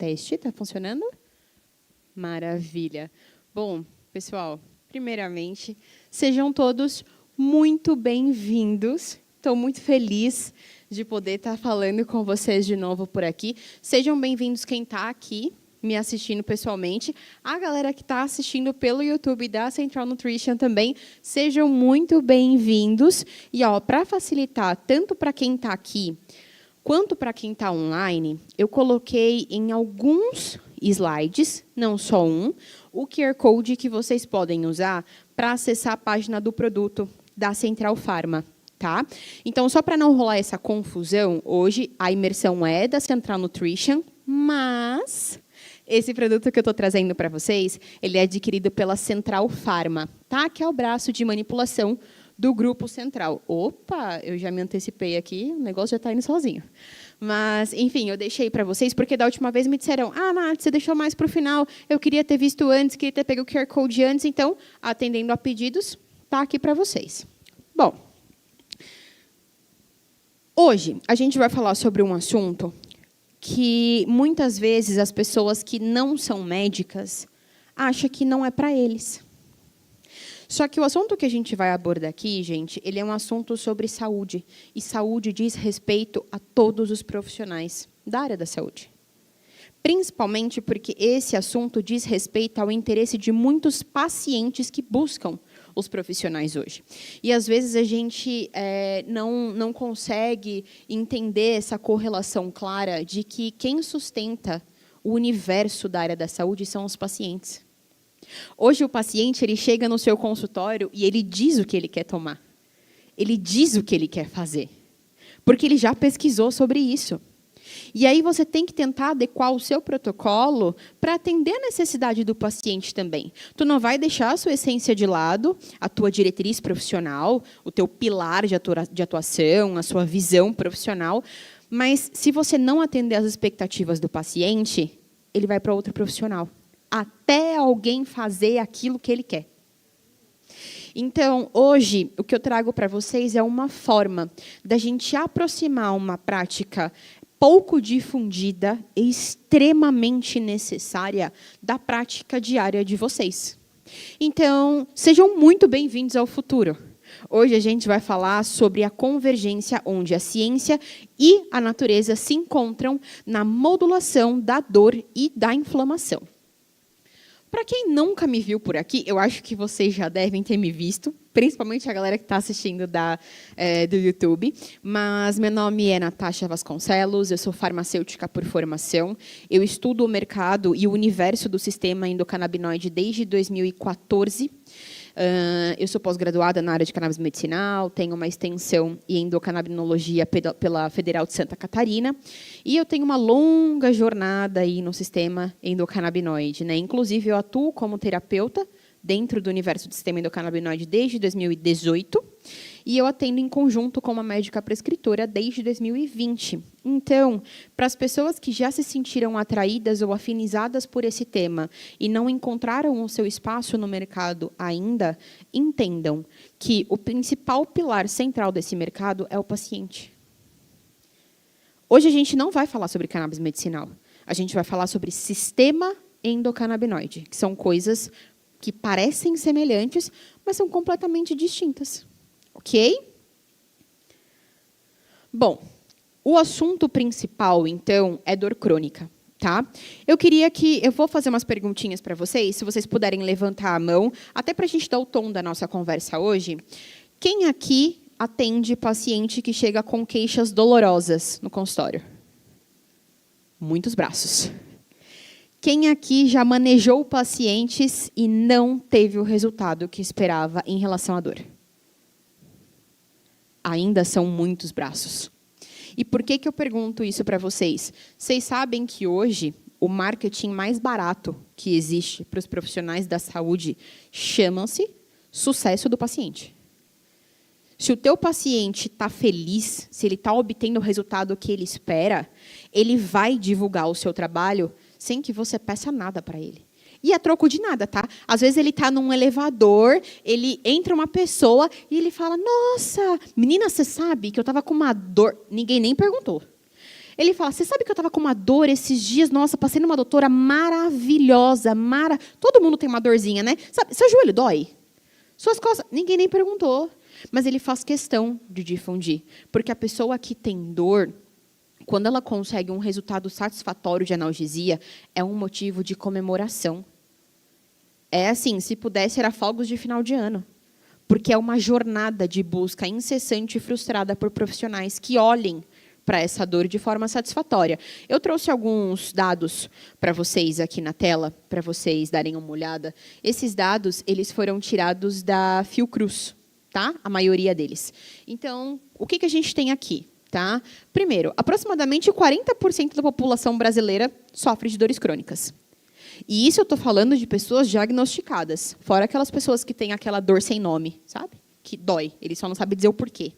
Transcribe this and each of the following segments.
Teste, está funcionando? Maravilha. Bom, pessoal, primeiramente, sejam todos muito bem-vindos. Estou muito feliz de poder estar falando com vocês de novo por aqui. Sejam bem-vindos quem está aqui me assistindo pessoalmente. A galera que está assistindo pelo YouTube da Central Nutrition também, sejam muito bem-vindos. E para facilitar, tanto para quem está aqui, quanto para quem está online, eu coloquei em alguns slides, não só um, o QR Code que vocês podem usar para acessar a página do produto da Central Pharma. Tá? Então, só para não rolar essa confusão, hoje a imersão é da Central Nutrition, mas esse produto que eu estou trazendo para vocês, ele é adquirido pela Central Pharma, tá? Que é o braço de manipulação do Grupo Central. Opa, eu já me antecipei aqui, o negócio já está indo sozinho. Mas, enfim, eu deixei para vocês, porque da última vez me disseram, Nath, você deixou mais para o final, eu queria ter visto antes, queria ter pego o QR Code antes, então, atendendo a pedidos, está aqui para vocês. Bom, hoje, a gente vai falar sobre um assunto que, muitas vezes, as pessoas que não são médicas acham que não é para eles. Só que o assunto que a gente vai abordar aqui, gente, ele é um assunto sobre saúde. E saúde diz respeito a todos os profissionais da área da saúde. Principalmente porque esse assunto diz respeito ao interesse de muitos pacientes que buscam os profissionais hoje. E, às vezes, a gente não consegue entender essa correlação clara de que quem sustenta o universo da área da saúde são os pacientes. Hoje, o paciente ele chega no seu consultório e ele diz o que ele quer tomar. Ele diz o que ele quer fazer. Porque ele já pesquisou sobre isso. E aí você tem que tentar adequar o seu protocolo para atender a necessidade do paciente também. Tu não vai deixar a sua essência de lado, a tua diretriz profissional, o teu pilar de atuação, a sua visão profissional, mas se você não atender às expectativas do paciente, ele vai para outro profissional, até alguém fazer aquilo que ele quer. Então, hoje, o que eu trago para vocês é uma forma da gente aproximar uma prática pouco difundida e extremamente necessária da prática diária de vocês. Então, sejam muito bem-vindos ao futuro. Hoje a gente vai falar sobre a convergência onde a ciência e a natureza se encontram na modulação da dor e da inflamação. Para quem nunca me viu por aqui, eu acho que vocês já devem ter me visto, principalmente a galera que está assistindo do YouTube. Mas meu nome é Natasha Vasconcelos, eu sou farmacêutica por formação. Eu estudo o mercado e o universo do sistema endocannabinoide desde 2014. Eu sou pós-graduada na área de cannabis medicinal, tenho uma extensão em endocannabinologia pela Federal de Santa Catarina, e eu tenho uma longa jornada aí no sistema endocannabinoide, né? Inclusive, eu atuo como terapeuta dentro do universo do sistema endocannabinoide desde 2018, e eu atendo em conjunto com uma médica prescritora desde 2020. Então, para as pessoas que já se sentiram atraídas ou afinizadas por esse tema e não encontraram o seu espaço no mercado ainda, entendam que o principal pilar central desse mercado é o paciente. Hoje a gente não vai falar sobre cannabis medicinal. A gente vai falar sobre sistema endocannabinoide, que são coisas que parecem semelhantes, mas são completamente distintas. Ok? Bom, o assunto principal, então, é dor crônica. Tá? Eu vou fazer umas perguntinhas para vocês, se vocês puderem levantar a mão, até para a gente dar o tom da nossa conversa hoje. Quem aqui atende paciente que chega com queixas dolorosas no consultório? Muitos braços. Quem aqui já manejou pacientes e não teve o resultado que esperava em relação à dor? Ainda são muitos braços. E por que eu pergunto isso para vocês? Vocês sabem que hoje o marketing mais barato que existe para os profissionais da saúde chama-se sucesso do paciente. Se o teu paciente está feliz, se ele está obtendo o resultado que ele espera, ele vai divulgar o seu trabalho sem que você peça nada para ele. E a troco de nada, tá? Às vezes ele está num elevador, ele entra uma pessoa e ele fala, nossa, menina, você sabe que eu estava com uma dor... Ninguém nem perguntou. Ele fala, você sabe que eu estava com uma dor esses dias? Nossa, passei numa doutora maravilhosa, todo mundo tem uma dorzinha, né? Sabe, seu joelho dói? Suas costas? Ninguém nem perguntou. Mas ele faz questão de difundir. Porque a pessoa que tem dor, quando ela consegue um resultado satisfatório de analgesia, é um motivo de comemoração. É assim, se pudesse, era fogos de final de ano. Porque é uma jornada de busca incessante e frustrada por profissionais que olhem para essa dor de forma satisfatória. Eu trouxe alguns dados para vocês aqui na tela, para vocês darem uma olhada. Esses dados, eles foram tirados da Fiocruz, tá? A maioria deles. Então, o que a gente tem aqui? Tá? Primeiro, aproximadamente 40% da população brasileira sofre de dores crônicas. E isso eu estou falando de pessoas diagnosticadas, fora aquelas pessoas que têm aquela dor sem nome, sabe? Que dói, ele só não sabe dizer o porquê.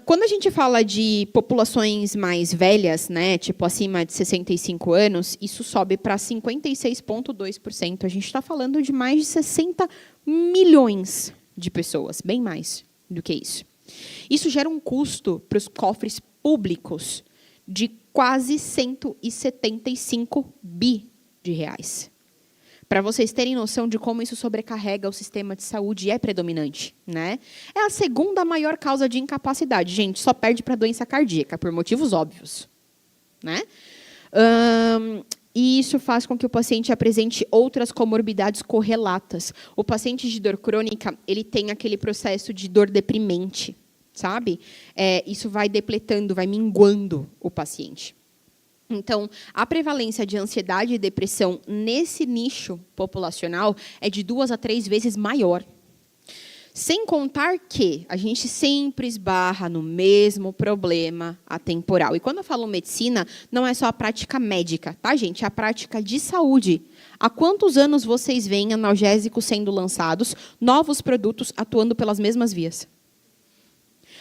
Quando a gente fala de populações mais velhas, né, tipo acima de 65 anos, isso sobe para 56,2%. A gente está falando de mais de 60 milhões de pessoas, bem mais do que isso. Isso gera um custo para os cofres públicos de quase 175 bi de reais. Para vocês terem noção de como isso sobrecarrega o sistema de saúde, é predominante, né? É a segunda maior causa de incapacidade. Gente, só perde para doença cardíaca, por motivos óbvios, né? E isso faz com que o paciente apresente outras comorbidades correlatas. O paciente de dor crônica, ele tem aquele processo de dor deprimente, sabe? Isso vai depletando, vai minguando o paciente. Então, a prevalência de ansiedade e depressão nesse nicho populacional é de 2 a 3 vezes maior. Sem contar que a gente sempre esbarra no mesmo problema atemporal. E quando eu falo medicina, não é só a prática médica, tá, gente? É a prática de saúde. Há quantos anos vocês veem analgésicos sendo lançados, novos produtos atuando pelas mesmas vias?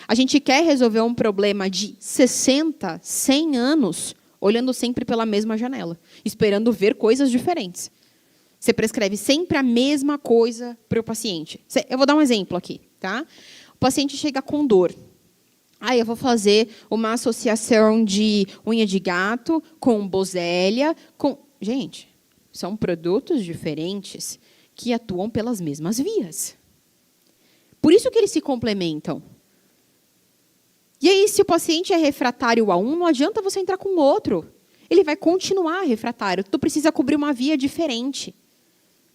A gente quer resolver um problema de 60, 100 anos, olhando sempre pela mesma janela, esperando ver coisas diferentes. Você prescreve sempre a mesma coisa para o paciente. Eu vou dar um exemplo aqui, tá? O paciente chega com dor. Eu vou fazer uma associação de unha de gato com bozélia, com... Gente, são produtos diferentes que atuam pelas mesmas vias. Por isso que eles se complementam. E aí, se o paciente é refratário a um, não adianta você entrar com outro. Ele vai continuar refratário. Tu precisa cobrir uma via diferente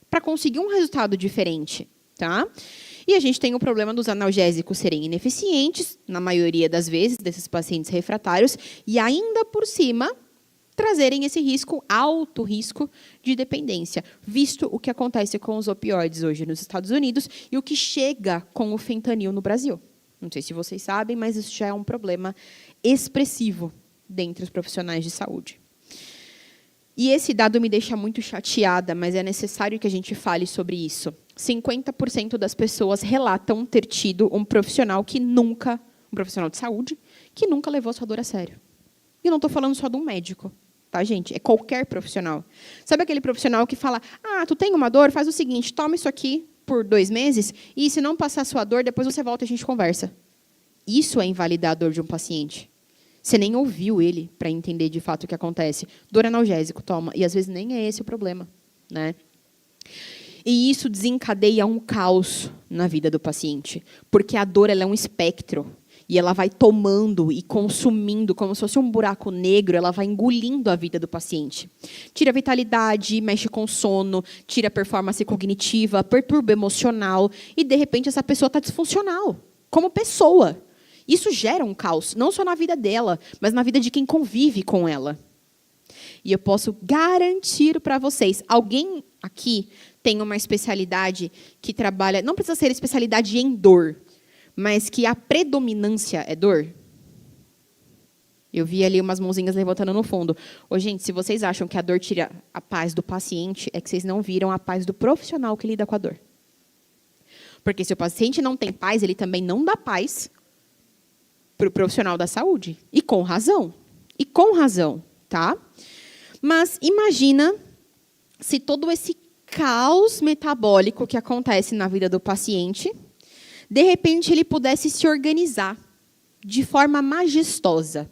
para conseguir um resultado diferente, tá? E a gente tem o problema dos analgésicos serem ineficientes, na maioria das vezes, desses pacientes refratários, e ainda por cima, trazerem esse risco, alto risco de dependência, visto o que acontece com os opioides hoje nos Estados Unidos e o que chega com o fentanil no Brasil. Não sei se vocês sabem, mas isso já é um problema expressivo dentre os profissionais de saúde. E esse dado me deixa muito chateada, mas é necessário que a gente fale sobre isso. 50% das pessoas relatam ter tido um profissional um profissional de saúde, que nunca levou sua dor a sério. E eu não estou falando só de um médico, tá, gente? É qualquer profissional. Sabe aquele profissional que fala, tu tem uma dor? Faz o seguinte, toma isso aqui por 2 meses, e se não passar a sua dor, depois você volta e a gente conversa. Isso é invalidar a dor de um paciente. Você nem ouviu ele para entender de fato o que acontece. Dor analgésico, toma. E às vezes nem é esse o problema, né? E isso desencadeia um caos na vida do paciente, porque a dor ela é um espectro. E ela vai tomando e consumindo, como se fosse um buraco negro, ela vai engolindo a vida do paciente. Tira a vitalidade, mexe com o sono, tira a performance cognitiva, perturba emocional, e, de repente, essa pessoa está disfuncional, como pessoa. Isso gera um caos, não só na vida dela, mas na vida de quem convive com ela. E eu posso garantir para vocês, alguém aqui tem uma especialidade que trabalha, não precisa ser especialidade em dor, mas que a predominância é dor? Eu vi ali umas mãozinhas levantando no fundo. Gente, se vocês acham que a dor tira a paz do paciente, é que vocês não viram a paz do profissional que lida com a dor. Porque se o paciente não tem paz, ele também não dá paz para o profissional da saúde. E com razão. E com razão, tá? Mas imagina se todo esse caos metabólico que acontece na vida do paciente, de repente, ele pudesse se organizar de forma majestosa.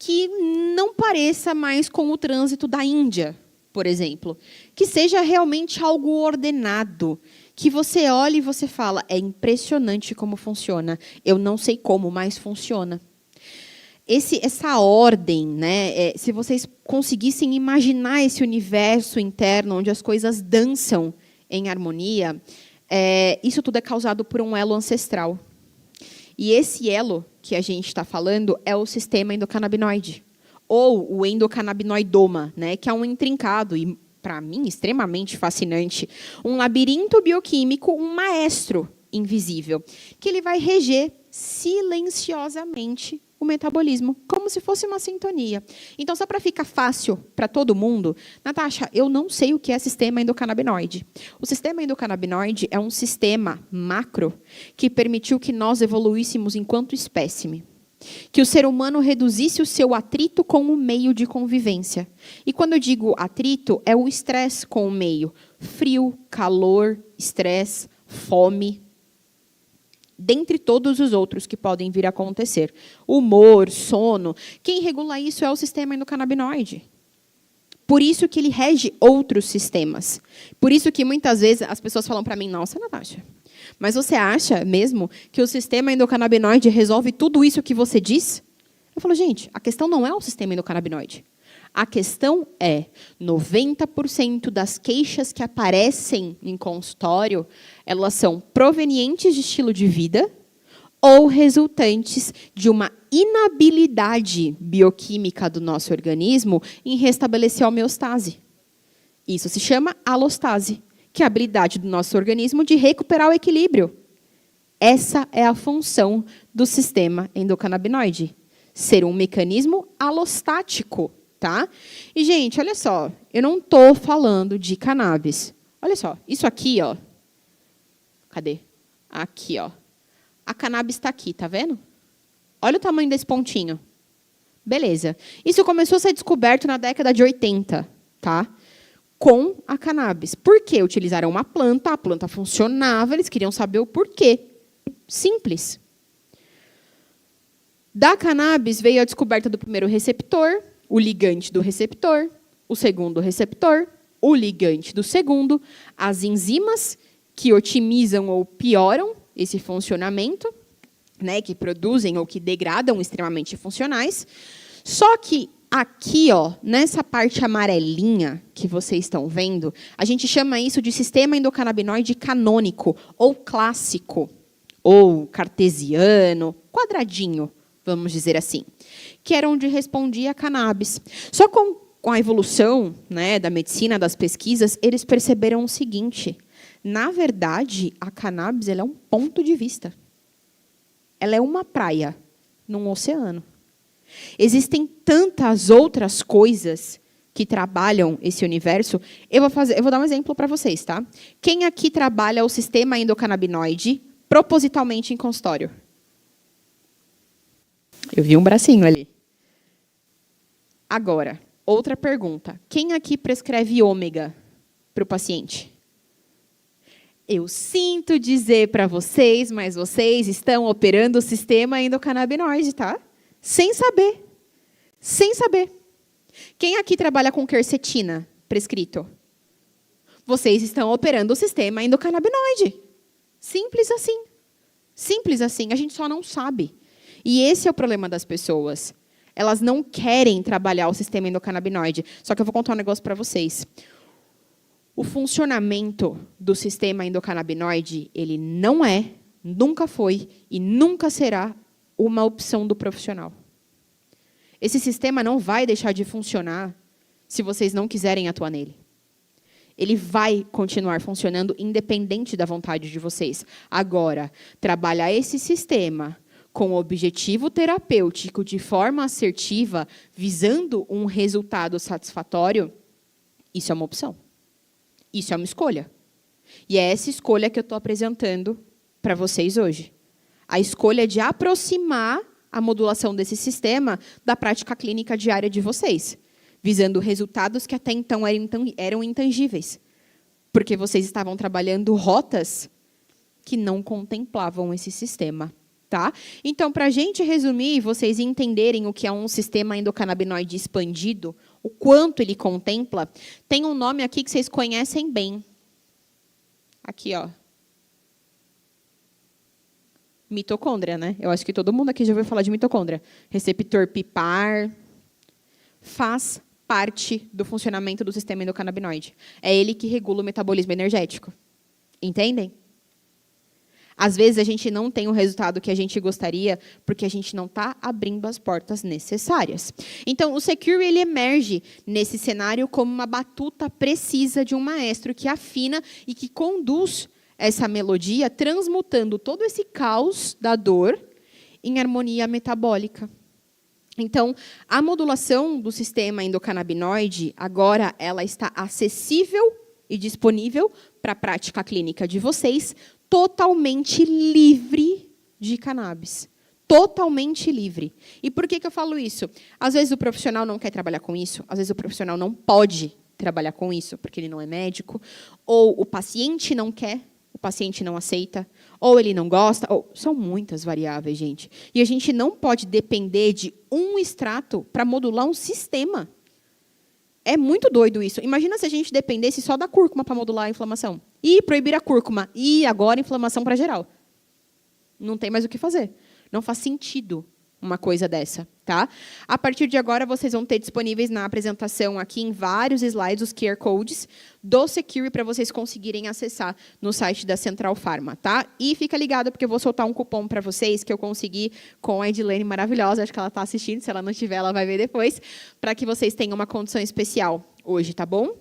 que não pareça mais com o trânsito da Índia, por exemplo. Que seja realmente algo ordenado, que você olhe e você fala, é impressionante como funciona. Eu não sei como, mas funciona. Essa ordem, né, se vocês conseguissem imaginar esse universo interno onde as coisas dançam em harmonia, isso tudo é causado por um elo ancestral. E esse elo que a gente está falando é o sistema endocannabinoide, ou o endocannabinoidoma, né, que é um intrincado e, para mim, extremamente fascinante, um labirinto bioquímico, um maestro invisível, que ele vai reger silenciosamente o metabolismo, como se fosse uma sintonia. Então, só para ficar fácil para todo mundo, Natasha, eu não sei o que é sistema endocannabinoide. O sistema endocannabinoide é um sistema macro que permitiu que nós evoluíssemos enquanto espécime. Que o ser humano reduzisse o seu atrito com o meio de convivência. E quando eu digo atrito, é o estresse com o meio. Frio, calor, estresse, fome, dentre todos os outros que podem vir a acontecer. Humor, sono. Quem regula isso é o sistema endocannabinoide. Por isso que ele rege outros sistemas. Por isso que muitas vezes as pessoas falam para mim, nossa, Natasha, mas você acha mesmo que o sistema endocannabinoide resolve tudo isso que você diz? Eu falo, gente, a questão não é o sistema endocannabinoide. A questão é 90% das queixas que aparecem em consultório, elas são provenientes de estilo de vida ou resultantes de uma inabilidade bioquímica do nosso organismo em restabelecer a homeostase. Isso se chama alostase, que é a habilidade do nosso organismo de recuperar o equilíbrio. Essa é a função do sistema endocannabinoide, ser um mecanismo alostático. Tá? E, gente, olha só, eu não estou falando de cannabis. Olha só, isso aqui, ó. Cadê? Aqui, ó. A cannabis está aqui, tá vendo? Olha o tamanho desse pontinho. Beleza. Isso começou a ser descoberto na década de 80, tá? Com a cannabis. Por quê? Utilizaram uma planta, a planta funcionava, eles queriam saber o porquê. Simples. Da cannabis veio a descoberta do primeiro receptor, o ligante do receptor, o segundo receptor, o ligante do segundo, as enzimas que otimizam ou pioram esse funcionamento, né, que produzem ou que degradam extremamente funcionais. Só que aqui, ó, nessa parte amarelinha que vocês estão vendo, a gente chama isso de sistema endocannabinoide canônico, ou clássico, ou cartesiano, quadradinho, vamos dizer assim, que era onde respondia a cannabis. Só com a evolução, né, da medicina, das pesquisas, eles perceberam o seguinte, na verdade, a cannabis ela é um ponto de vista. Ela é uma praia num oceano. Existem tantas outras coisas que trabalham esse universo. Eu vou dar um exemplo para vocês, tá? Quem aqui trabalha o sistema endocannabinoide propositalmente em consultório? Eu vi um bracinho ali. Agora, outra pergunta. Quem aqui prescreve ômega para o paciente? Eu sinto dizer para vocês, mas vocês estão operando o sistema endocannabinoide, tá? Sem saber. Sem saber. Quem aqui trabalha com quercetina prescrito? Vocês estão operando o sistema endocannabinoide. Simples assim. Simples assim. A gente só não sabe. E esse é o problema das pessoas. Elas não querem trabalhar o sistema endocannabinoide. Só que eu vou contar um negócio para vocês. O funcionamento do sistema endocannabinoide, ele não é, nunca foi e nunca será uma opção do profissional. Esse sistema não vai deixar de funcionar se vocês não quiserem atuar nele. Ele vai continuar funcionando independente da vontade de vocês. Agora, trabalhar esse sistema com objetivo terapêutico de forma assertiva, visando um resultado satisfatório, isso é uma opção. Isso é uma escolha. E é essa escolha que eu estou apresentando para vocês hoje. A escolha de aproximar a modulação desse sistema da prática clínica diária de vocês, visando resultados que até então eram intangíveis, porque vocês estavam trabalhando rotas que não contemplavam esse sistema Tá? Então, para a gente resumir, vocês entenderem o que é um sistema endocannabinoide expandido, o quanto ele contempla, tem um nome aqui que vocês conhecem bem. Aqui, ó. Mitocôndria, né? Eu acho que todo mundo aqui já ouviu falar de mitocôndria. Receptor PIPAR faz parte do funcionamento do sistema endocannabinoide. É ele que regula o metabolismo energético. Entendem? Às vezes, a gente não tem o resultado que a gente gostaria porque a gente não está abrindo as portas necessárias. Então, o Secure ele emerge nesse cenário como uma batuta precisa de um maestro que afina e que conduz essa melodia, transmutando todo esse caos da dor em harmonia metabólica. Então, a modulação do sistema endocannabinoide, agora, ela está acessível e disponível para a prática clínica de vocês, totalmente livre de cannabis. Totalmente livre. E por que eu falo isso? Às vezes o profissional não quer trabalhar com isso, às vezes o profissional não pode trabalhar com isso, porque ele não é médico, ou o paciente não quer, o paciente não aceita, ou ele não gosta, ou são muitas variáveis, gente. E a gente não pode depender de um extrato para modular um sistema. É muito doido isso. Imagina se a gente dependesse só da cúrcuma para modular a inflamação. E proibir a cúrcuma. E agora inflamação para geral. Não tem mais o que fazer. Não faz sentido uma coisa dessa. Tá? A partir de agora, vocês vão ter disponíveis na apresentação aqui em vários slides os QR Codes do Secure para vocês conseguirem acessar no site da Central Pharma. Tá? E fica ligado, porque eu vou soltar um cupom para vocês que eu consegui com a Edilene maravilhosa. Acho que ela está assistindo. Se ela não tiver, ela vai ver depois. Para que vocês tenham uma condição especial hoje, tá bom?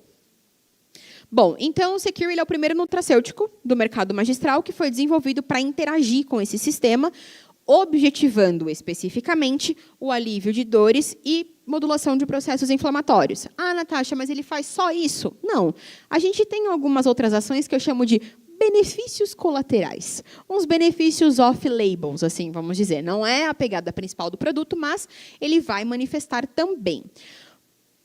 Bom, então o Secure ele é o primeiro nutracêutico do mercado magistral que foi desenvolvido para interagir com esse sistema, objetivando especificamente o alívio de dores e modulação de processos inflamatórios. Ah, Natasha, mas ele faz só isso? Não. A gente tem algumas outras ações que eu chamo de benefícios colaterais. Uns benefícios off-labels, assim, vamos dizer. Não é a pegada principal do produto, mas ele vai manifestar também.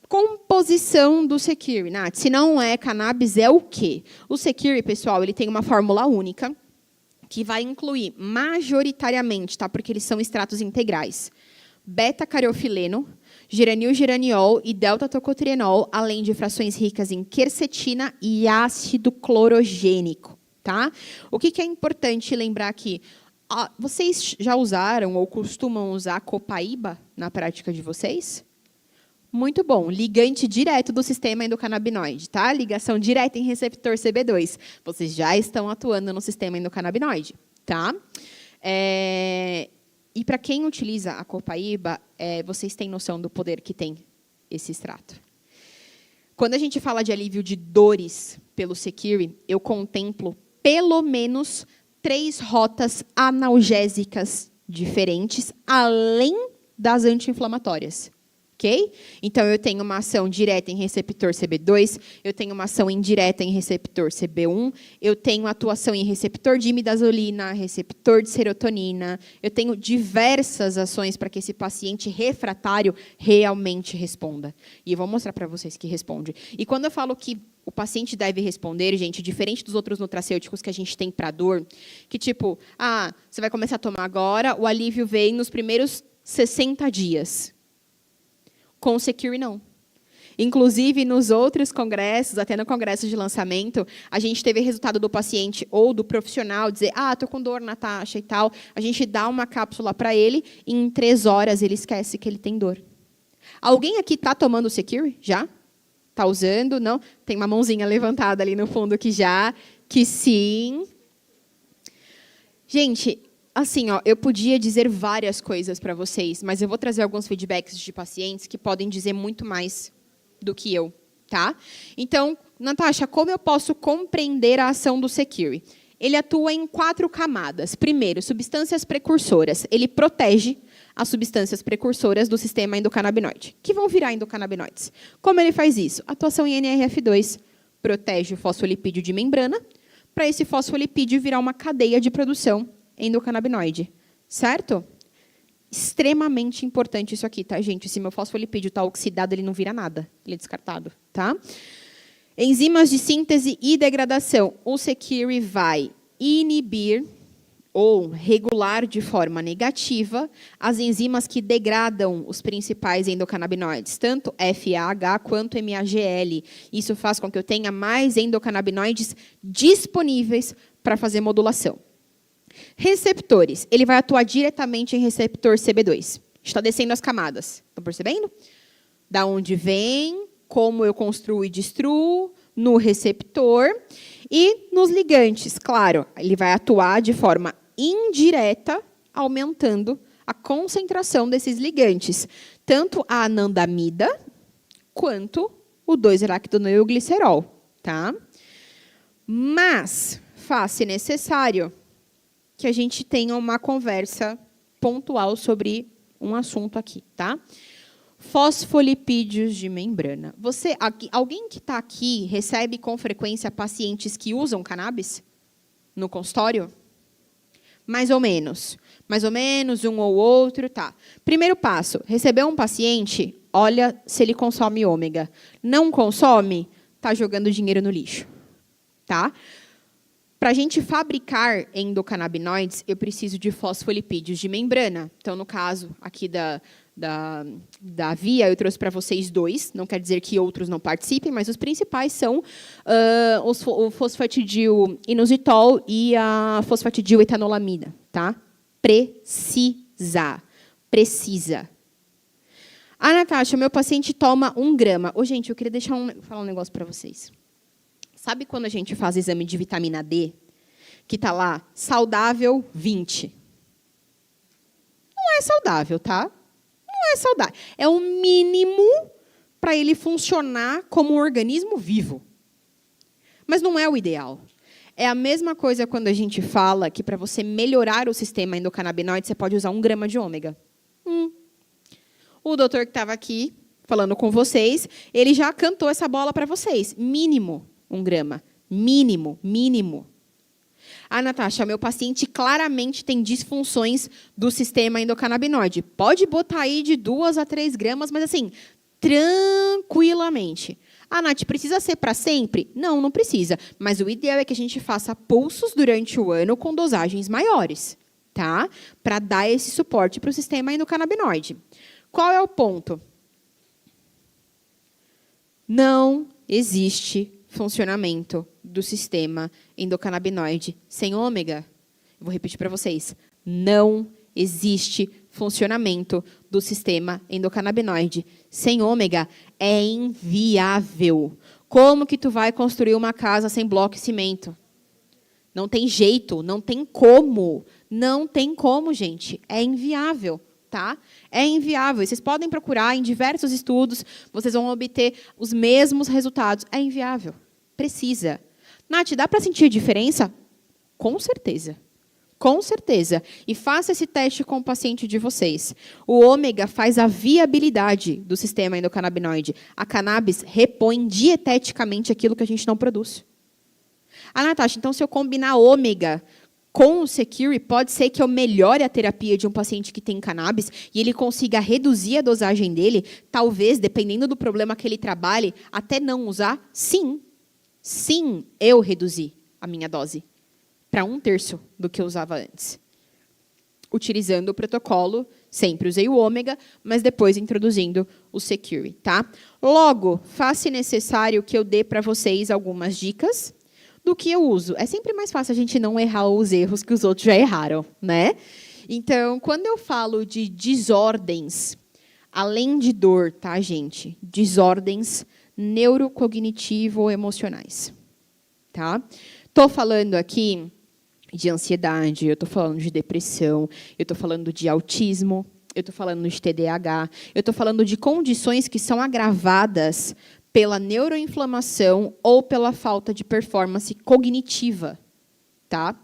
Composição do Secure, Nath. Se não é cannabis, é o quê? O Secure, pessoal, ele tem uma fórmula única, que vai incluir majoritariamente, tá? Porque eles são extratos integrais, beta-cariofileno, geranil-geraniol e delta-tocotrienol, além de frações ricas em quercetina e ácido clorogênico. Tá? O que é importante lembrar aqui? Vocês já usaram ou costumam usar copaíba na prática de vocês? Muito bom. Ligante direto do sistema endocannabinoide, tá? Ligação direta em receptor CB2. Vocês já estão atuando no sistema endocannabinoide, tá? E para quem utiliza a copaíba, vocês têm noção do poder que tem esse extrato. Quando a gente fala de alívio de dores pelo Secure, eu contemplo pelo menos 3 rotas analgésicas diferentes, além das anti-inflamatórias. Okay? Então, eu tenho uma ação direta em receptor CB2, eu tenho uma ação indireta em receptor CB1, eu tenho atuação em receptor de imidazolina, receptor de serotonina, eu tenho diversas ações para que esse paciente refratário realmente responda. E eu vou mostrar para vocês que responde. E quando eu falo que o paciente deve responder, gente, diferente dos outros nutracêuticos que a gente tem para dor, que tipo, você vai começar a tomar agora, o alívio vem nos primeiros 60 dias. Com o Secure, não. Inclusive, nos outros congressos, até no congresso de lançamento, a gente teve resultado do paciente ou do profissional dizer, estou com dor, Natasha, e tal. A gente dá uma cápsula para ele e em 3 horas ele esquece que ele tem dor. Alguém aqui está tomando o Secure? Já? Está usando? Não? Tem uma mãozinha levantada ali no fundo que já, que sim. Gente, assim, eu podia dizer várias coisas para vocês, mas eu vou trazer alguns feedbacks de pacientes que podem dizer muito mais do que eu, tá? Então, Natasha, como eu posso compreender a ação do Secure? Ele atua em 4 camadas. Primeiro, substâncias precursoras. Ele protege as substâncias precursoras do sistema endocannabinoide, que vão virar endocannabinoides. Como ele faz isso? Atuação em NRF2 protege o fosfolipídio de membrana, para esse fosfolipídio virar uma cadeia de produção endocannabinoide, certo? Extremamente importante isso aqui, tá, gente? Se meu fosfolipídio está oxidado, ele não vira nada, ele é descartado, tá? Enzimas de síntese e degradação. O Secure vai inibir ou regular de forma negativa as enzimas que degradam os principais endocannabinoides, tanto FAH quanto MAGL. Isso faz com que eu tenha mais endocannabinoides disponíveis para fazer modulação. Receptores. Ele vai atuar diretamente em receptor CB2. Está descendo as camadas. Estão percebendo? Da onde vem, como eu construo e destruo, no receptor e nos ligantes. Claro, ele vai atuar de forma indireta, aumentando a concentração desses ligantes, tanto a anandamida quanto o 2-aractoneoglicerol, tá? Mas faz-se necessário que a gente tenha uma conversa pontual sobre um assunto aqui, tá? Fosfolipídios de membrana. Alguém que está aqui recebe com frequência pacientes que usam cannabis no consultório? Mais ou menos, um ou outro, tá. Primeiro passo, recebeu um paciente, olha se ele consome ômega. Não consome, está jogando dinheiro no lixo, tá? Para a gente fabricar endocannabinoides, eu preciso de fosfolipídios de membrana. Então, no caso aqui da Via, eu trouxe para vocês 2. Não quer dizer que outros não participem, mas os principais são o fosfatidil inositol e a fosfatidil etanolamida. Tá? Precisa. Ah, Natasha, meu paciente toma 1 grama. Ô, gente, eu queria falar um negócio para vocês. Sabe quando a gente faz exame de vitamina D, que está lá, saudável 20? Não é saudável, tá? Não é saudável. É o mínimo para ele funcionar como um organismo vivo. Mas não é o ideal. É a mesma coisa quando a gente fala que para você melhorar o sistema endocannabinoide, você pode usar 1 grama de ômega. O doutor que estava aqui falando com vocês, ele já cantou essa bola para vocês. Mínimo 1 grama. Mínimo. Ah, Natasha, meu paciente claramente tem disfunções do sistema endocannabinoide. Pode botar aí de 2 a 3 gramas, mas assim, tranquilamente. Ah, Nath, precisa ser para sempre? Não, não precisa. Mas o ideal é que a gente faça pulsos durante o ano com dosagens maiores, tá? Para dar esse suporte para o sistema endocannabinoide. Qual é o ponto? Não existe funcionamento do sistema endocannabinoide sem ômega. Eu vou repetir para vocês. Não existe funcionamento do sistema endocannabinoide sem ômega. É inviável. Como que tu vai construir uma casa sem bloco e cimento? Não tem jeito, não tem como. Não tem como, gente. É inviável. Tá? É inviável. Vocês podem procurar em diversos estudos, vocês vão obter os mesmos resultados. É inviável. Precisa. Nath, dá para sentir diferença? Com certeza. Com certeza. E faça esse teste com o paciente de vocês. O ômega faz a viabilidade do sistema endocannabinoide. A cannabis repõe dieteticamente aquilo que a gente não produz. Ah, Natasha, então se eu combinar ômega com o Secure, pode ser que eu melhore a terapia de um paciente que tem cannabis e ele consiga reduzir a dosagem dele, talvez, dependendo do problema que ele trabalhe, até não usar? Sim. Sim, eu reduzi a minha dose para 1/3 do que eu usava antes. Utilizando o protocolo, sempre usei o ômega, mas depois introduzindo o Secure, tá? Logo, faz-se necessário que eu dê para vocês algumas dicas do que eu uso. É sempre mais fácil a gente não errar os erros que os outros já erraram, né? Então, quando eu falo de desordens, além de dor, tá, gente? Desordens neurocognitivo-emocionais, tá? Estou falando aqui de ansiedade, eu estou falando de depressão, eu estou falando de autismo, eu estou falando de TDAH, eu estou falando de condições que são agravadas pela neuroinflamação ou pela falta de performance cognitiva, tá?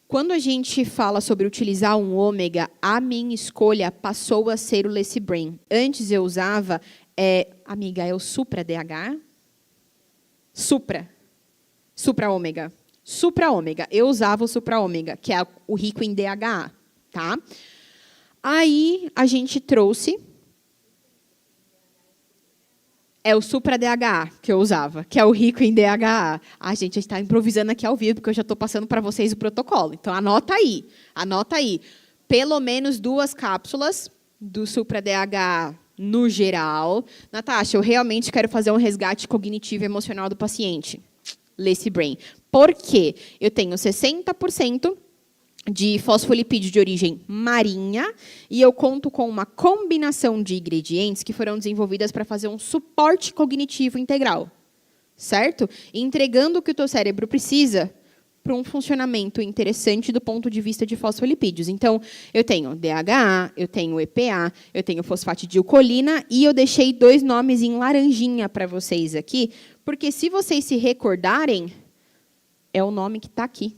Quando a gente fala sobre utilizar um ômega, a minha escolha passou a ser o Lecibrain. Antes eu usava, amiga, é o Supra DH? Supra ômega. Supra ômega. Eu usava o Supra ômega, que é o rico em DHA, tá? Aí a gente trouxe É o Supra DHA que eu usava, que é o rico em DHA. A gente está improvisando aqui ao vivo, porque eu já estou passando para vocês o protocolo. Então, anota aí. Anota aí. Pelo menos 2 cápsulas do Supra DHA no geral. Natasha, eu realmente quero fazer um resgate cognitivo e emocional do paciente. Lacy Brain. Por quê? Eu tenho 60% de fosfolipídio de origem marinha e eu conto com uma combinação de ingredientes que foram desenvolvidas para fazer um suporte cognitivo integral, certo? Entregando o que o teu cérebro precisa para um funcionamento interessante do ponto de vista de fosfolipídios. Então, eu tenho DHA, eu tenho EPA, eu tenho fosfatidilcolina e eu deixei 2 nomes em laranjinha para vocês aqui, porque se vocês se recordarem, é o nome que está aqui.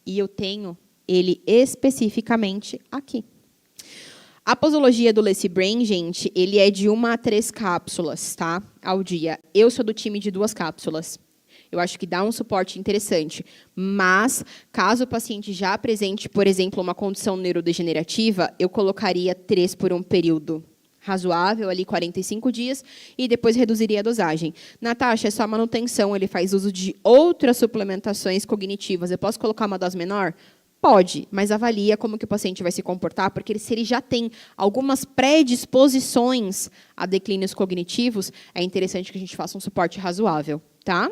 E eu tenho ele especificamente aqui. A posologia do Lacy Brain, gente, ele é de 1 a 3 cápsulas, tá? Ao dia. Eu sou do time de 2 cápsulas. Eu acho que dá um suporte interessante. Mas, caso o paciente já apresente, por exemplo, uma condição neurodegenerativa, eu colocaria 3 por um período razoável, ali 45 dias, e depois reduziria a dosagem. Natasha, é só manutenção, ele faz uso de outras suplementações cognitivas. Eu posso colocar uma dose menor? Pode, mas avalia como que o paciente vai se comportar, porque se ele já tem algumas predisposições a declínios cognitivos, é interessante que a gente faça um suporte razoável, tá?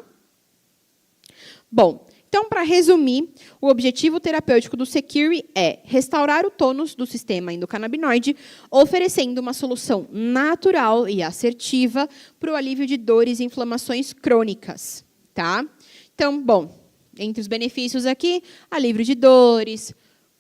Bom, então, para resumir, o objetivo terapêutico do Secure é restaurar o tônus do sistema endocannabinoide, oferecendo uma solução natural e assertiva para o alívio de dores e inflamações crônicas, tá? Então, bom, entre os benefícios aqui, alívio de dores,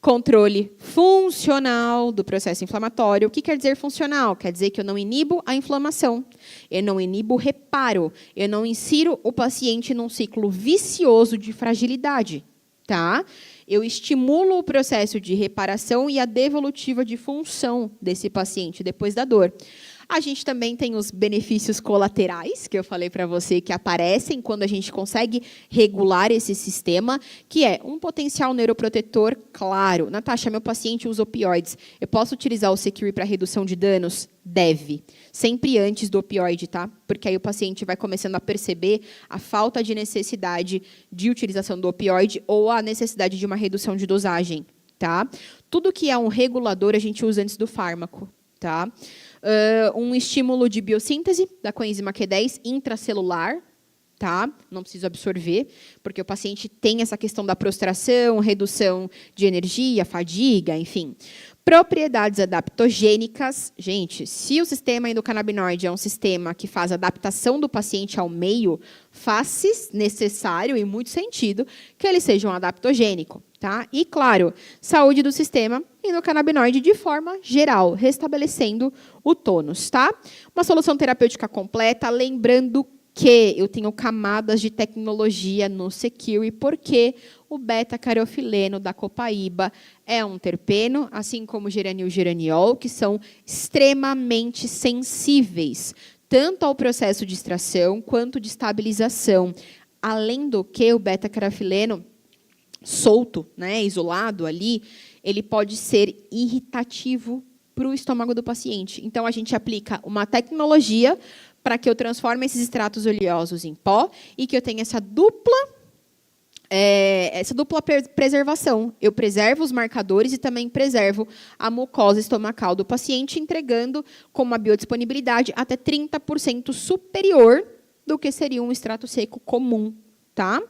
controle funcional do processo inflamatório. O que quer dizer funcional? Quer dizer que eu não inibo a inflamação, eu não inibo o reparo, eu não insiro o paciente num ciclo vicioso de fragilidade, tá? Eu estimulo o processo de reparação e a devolutiva de função desse paciente depois da dor. A gente também tem os benefícios colaterais, que eu falei para você, que aparecem quando a gente consegue regular esse sistema, que é um potencial neuroprotetor claro. Natasha, meu paciente usa opioides. Eu posso utilizar o Secure para redução de danos? Deve. Sempre antes do opioide, tá? Porque aí o paciente vai começando a perceber a falta de necessidade de utilização do opioide ou a necessidade de uma redução de dosagem, tá? Tudo que é um regulador a gente usa antes do fármaco, tá? Um estímulo de biossíntese da coenzima Q10 intracelular, tá? Não preciso absorver, porque o paciente tem essa questão da prostração, redução de energia, fadiga, enfim. Propriedades adaptogênicas. Gente, se o sistema endocannabinoide é um sistema que faz adaptação do paciente ao meio, faz necessário, em muito sentido, que ele seja um adaptogênico. Tá? E, claro, saúde do sistema endocannabinoide de forma geral, restabelecendo o tônus. Tá? Uma solução terapêutica completa, lembrando que eu tenho camadas de tecnologia no Secure, porque o beta-carofileno da copaíba é um terpeno, assim como o geranil e geraniol, que são extremamente sensíveis, tanto ao processo de extração quanto de estabilização. Além do que, o beta-carofileno solto, né, isolado ali, ele pode ser irritativo para o estômago do paciente. Então, a gente aplica uma tecnologia para que eu transforme esses extratos oleosos em pó e que eu tenha essa dupla preservação. Eu preservo os marcadores e também preservo a mucosa estomacal do paciente, entregando com uma biodisponibilidade até 30% superior do que seria um extrato seco comum, tá?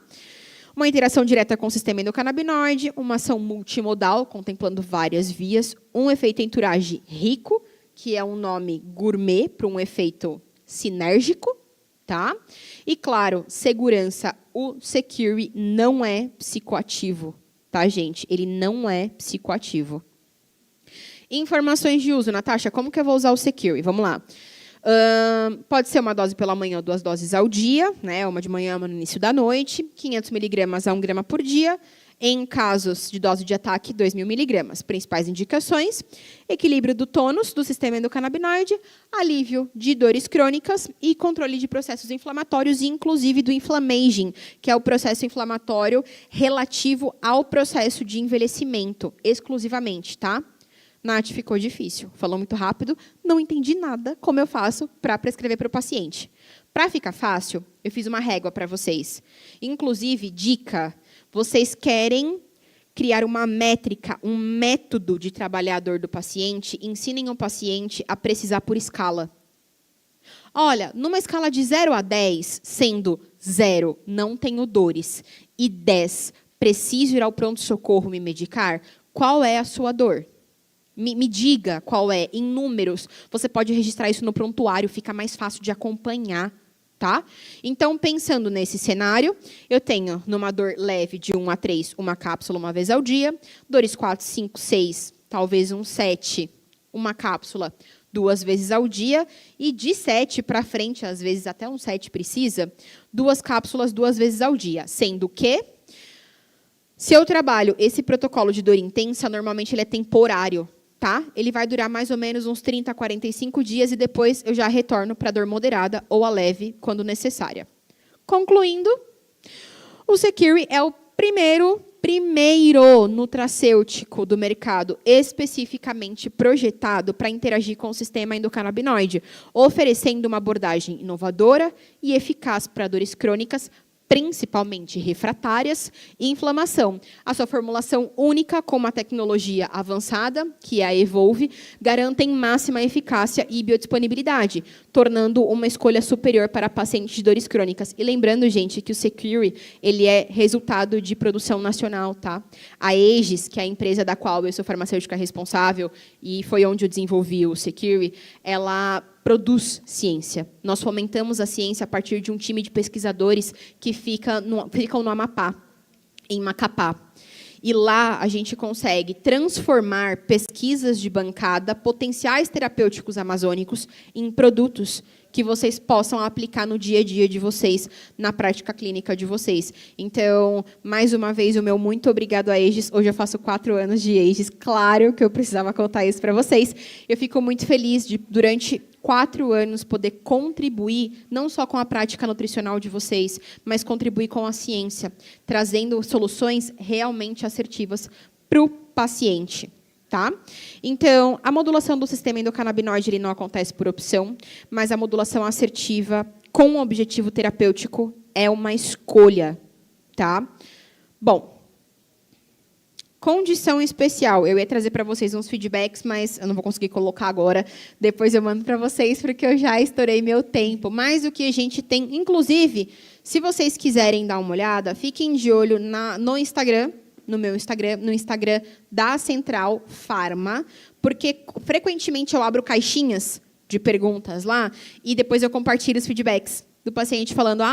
Uma interação direta com o sistema endocannabinoide, uma ação multimodal, contemplando várias vias, um efeito entourage rico, que é um nome gourmet para um efeito sinérgico, tá? E, claro, segurança. O Secure não é psicoativo, tá, gente? Ele não é psicoativo. Informações de uso. Natasha, como que eu vou usar o Secure? Vamos lá. Pode ser uma dose pela manhã ou 2 doses ao dia, né? Uma de manhã, uma no início da noite, 500 mg a 1 grama por dia. Em casos de dose de ataque, 2.000 mg. Principais indicações: equilíbrio do tônus do sistema endocannabinoide, alívio de dores crônicas e controle de processos inflamatórios, inclusive do inflammaging, que é o processo inflamatório relativo ao processo de envelhecimento, exclusivamente, tá? Nath, ficou difícil. Falou muito rápido, não entendi nada como eu faço para prescrever para o paciente. Para ficar fácil, eu fiz uma régua para vocês. Inclusive, dica, vocês querem criar uma métrica, um método de trabalhar a dor do paciente, ensinem o paciente a precisar por escala. Olha, numa escala de 0 a 10, sendo 0, não tenho dores, e 10, preciso ir ao pronto-socorro me medicar, qual é a sua dor? Me diga qual é, em números. Você pode registrar isso no prontuário, fica mais fácil de acompanhar. Tá? Então, pensando nesse cenário, eu tenho, numa dor leve de 1 a 3, uma cápsula uma vez ao dia, dores 4, 5, 6, talvez um 7, uma cápsula 2 vezes ao dia, e de 7 para frente, às vezes até um 7 precisa, 2 cápsulas 2 vezes ao dia, sendo que, se eu trabalho esse protocolo de dor intensa, normalmente ele é temporário. Tá? Ele vai durar mais ou menos uns 30 a 45 dias e depois eu já retorno para a dor moderada ou a leve, quando necessária. Concluindo, o Secure é o primeiro nutracêutico do mercado especificamente projetado para interagir com o sistema endocannabinoide, oferecendo uma abordagem inovadora e eficaz para dores crônicas, principalmente refratárias, e inflamação. A sua formulação única, com uma tecnologia avançada, que é a Evolve, garantem máxima eficácia e biodisponibilidade, tornando uma escolha superior para pacientes de dores crônicas. E lembrando, gente, que o Secure ele é resultado de produção nacional. Tá? A Aegis, que é a empresa da qual eu sou farmacêutica responsável, e foi onde eu desenvolvi o Secure, ela produz ciência. Nós fomentamos a ciência a partir de um time de pesquisadores que ficam no Amapá, em Macapá. E lá a gente consegue transformar pesquisas de bancada, potenciais terapêuticos amazônicos, em produtos que vocês possam aplicar no dia a dia de vocês, na prática clínica de vocês. Então, mais uma vez, o meu muito obrigado a Aegis. Hoje eu faço 4 anos de Aegis. Claro que eu precisava contar isso para vocês. Eu fico muito feliz de, durante 4 anos, poder contribuir, não só com a prática nutricional de vocês, mas contribuir com a ciência, trazendo soluções realmente assertivas para o paciente. Tá? Então, a modulação do sistema endocannabinoide ele não acontece por opção, mas a modulação assertiva com um objetivo terapêutico é uma escolha. Tá? Bom, condição especial. Eu ia trazer para vocês uns feedbacks, mas eu não vou conseguir colocar agora. Depois eu mando para vocês, porque eu já estourei meu tempo. Mas o que a gente tem, inclusive, se vocês quiserem dar uma olhada, fiquem de olho no Instagram, no meu Instagram, no Instagram da Central Pharma, porque frequentemente eu abro caixinhas de perguntas lá e depois eu compartilho os feedbacks do paciente falando,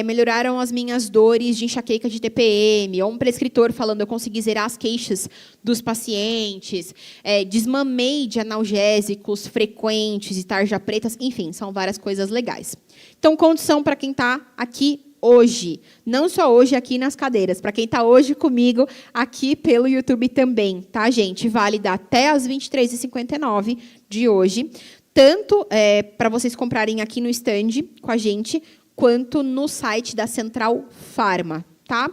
melhoraram as minhas dores de enxaqueca de TPM, ou um prescritor falando, eu consegui zerar as queixas dos pacientes, desmamei de analgésicos frequentes e tarja pretas, enfim, são várias coisas legais. Então, condição para quem está aqui hoje, não só hoje aqui nas cadeiras, para quem está hoje comigo aqui pelo YouTube também, tá, gente? Válida até às 23h59 de hoje, tanto para vocês comprarem aqui no stand com a gente, quanto no site da Central Pharma, tá?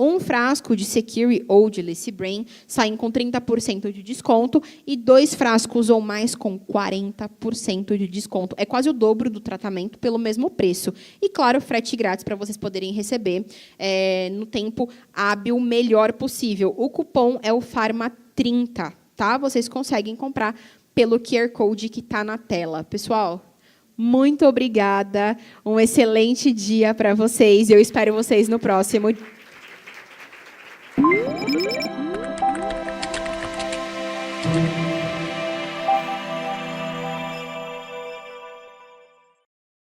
Um frasco de Secure ou de Lecibrain saem com 30% de desconto e 2 frascos ou mais com 40% de desconto. É quase o dobro do tratamento pelo mesmo preço. E, claro, frete grátis para vocês poderem receber no tempo hábil melhor possível. O cupom é o PHARMA30, tá? Vocês conseguem comprar pelo QR Code que está na tela. Pessoal, muito obrigada. Um excelente dia para vocês. Eu espero vocês no próximo. Thank you.